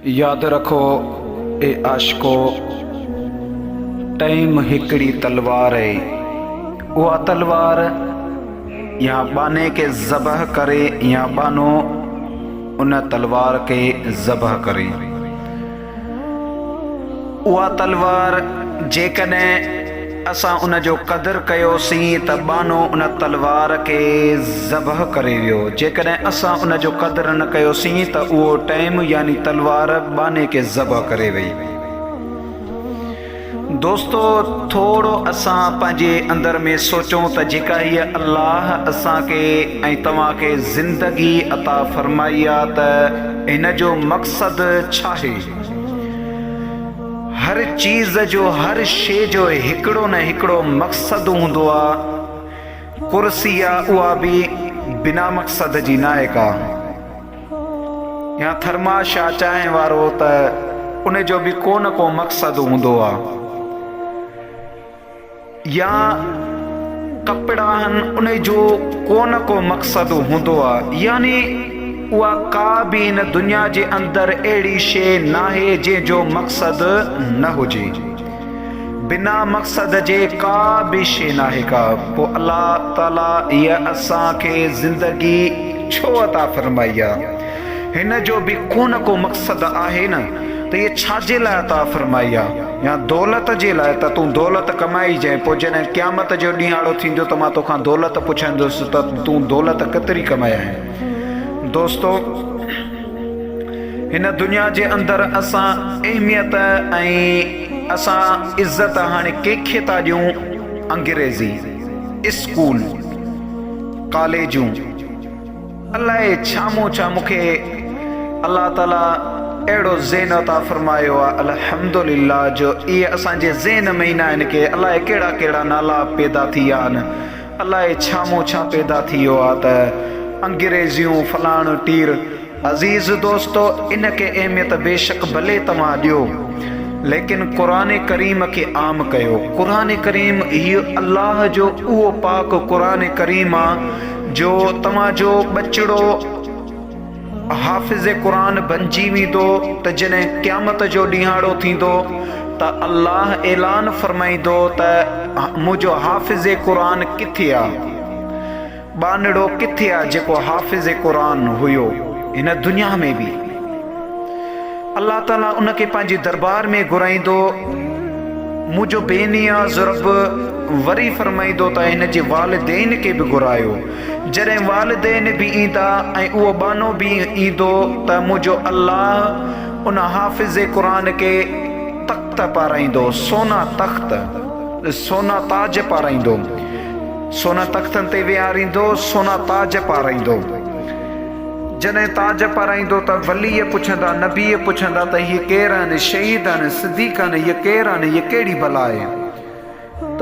याद रखो ए आशिको, टाइम हिकड़ी तलवार है। वह तलवार या बाने के ज़बह करे या बानो उन तलवार के ज़बह करे। वह तलवार जेकॾहिं असां उन जो क़दुरु कयोसीं त बानो उन तलवार के ज़बह करे वियो। जेकॾहिं असां उन जो क़दुरु न कयोसीं त उहो टाइम यानी तलवार बाने के ज़बह करे वई। दोस्तो, थोरो असां पंहिंजे अंदर में सोचूं त जेका हीअ अल्लाह असांखे ऐं तव्हांखे ज़िंदगी अता फ़रमाई आहे त हिन जो मक़सदु छा आहे। हर चीज़ जो, हर शइ जो हिकिड़ो न हिकिड़ो मक़सदु हूंदो आहे। कुर्सी आहे उहा बि बिना मक़सद जी न आहे का। या थर्माश आहे चांहि वारो त उन जो बि को न को मक़सदु हूंदो आहे। या कपिड़ा आहिनि उन जो को न को मक़सदु हूंदो आहे। यानी उहा का बि हिन दुनिया जे अंदरि अहिड़ी शइ न आहे जंहिंजो मक़सदु न हुजे। बिना मक़सद जे का बि शइ न आहे का। पोइ अल्लाह ताला हीअ असांखे ज़िंदगी छो अता फ़रमाई आहे। हिन जो बि को न को मक़सदु आहे न त इहे छाजे लाइ अता फ़रमाई आहे। या दौलत जे लाइ त तूं दौलत कमाई जांइ। पोइ जॾहिं क़यामत जो ॾींहुं आड़ो थींदो त मां तोखां दौलत पुछंदुसि त तूं दौलत केतिरी कमाया आहे। दोस्तो, हिन दुनिया जे अंदरि असां अहमियत ऐं असां इज़त हाणे कंहिंखे था ॾियूं। अंग्रेज़ी स्कूल कॉलेजूं अलाए छा मूंखे अल्लाह ताला अहिड़ो ज़हन अता फ़रमायो आहे अल्हम्दुलिल्लाह जो इहे असांजे ज़हन में ई न आहिनि के अलाए कहिड़ा कहिड़ा नाला पैदा थी विया आहिनि। अलाए छा पैदा थी वियो आहे त अंग्रेज़ियूं फलाण टीर। अज़ीज़ दोस्तो, इन खे अहमियत बेशक भले तव्हां ॾियो, लेकिन क़ुरान करीम खे आम कयो। क़ुरान करीम इहो अल्लाह जो उहो पाक क़ुरान करीम आहे जो तव्हांजो बचिड़ो हाफ़िज़ क़ुरान बणिजी वेंदो त जॾहिं क़यामत जो ॾींहाड़ो थींदो त अल्लाह ऐलान फ़रमाईंदो त मुंहिंजो हाफ़िज़ क़ुरान किथे आहे, बानड़ो किथे आहे जेको हाफ़िज़ क़ुरान हुयो हिन दुनिया में बि। अल्लाह ताला उनखे पंहिंजे दरबार में घुराईंदो। मुंहिंजो बेनिया ज़ुरब वरी फ़रमाईंदो त हिन जे वालिदैन खे बि घुरायो। जॾहिं वालिदैन बि ईंदा ऐं उहो बानो बि ईंदो त मुंहिंजो अल्लाह उन हाफ़िज़ क़ुरान खे तख़्त पाराईंदो, सोना तख़्त, सोना ताज पाराईंदो, सोना तख़्तनि ते विहारींदो, सोना ताज पाराईंदो। जॾहिं ताज पाराईंदो त वलीअ पुछंदा, नबीअ पुछंदा त हीअ केरु आहिनि, शहीद आहिनि, सिद्दीक़ आहिनि, हीअ केरु आहिनि, हीअ कहिड़ी भला आहे। त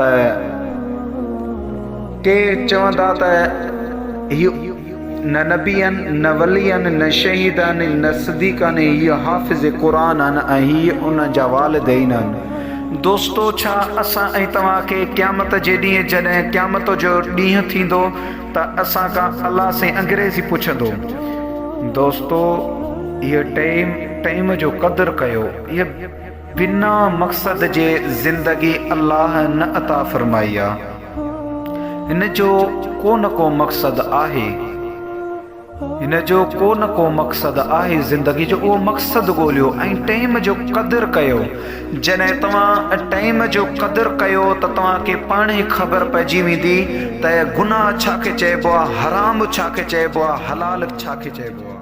के चवंदा त हीअ न नबी आहिनि, न वली आहिनि, न शहीद आहिनि, न सिद्दीक़ आहिनि, हीअ हाफ़िज़ क़ुरान आहिनि ऐं हीअ उन जा वालिदैन आहिनि। दोस्तो, छा असां ऐं तव्हांखे क़यामत जे ॾींहुं जॾहिं क़यामत जो ॾींहुं थींदो त असां खां अल्लाह से अंग्रेज़ी पुछंदो। दोस्तो, इहो टाइम जो क़दुरु कयो। इहा बिना मक़सद जे ज़िंदगी अल्लाह न अता फ़रमाई आहे। हिन जो को न को मक़सदु आहे। हिन जो को न को मक़सदु आहे ज़िंदगी जो। उहो मक़सदु ॻोल्हियो ऐं टाइम जो क़दुरु कयो। जॾहिं तव्हां टाइम जो क़दुरु कयो त तव्हांखे पाण ई ख़बर पइजी वेंदी त गुनाह छा खे चइबो आहे, हराम छा खे चइबो आहे, हलाल छा खे चइबो आहे।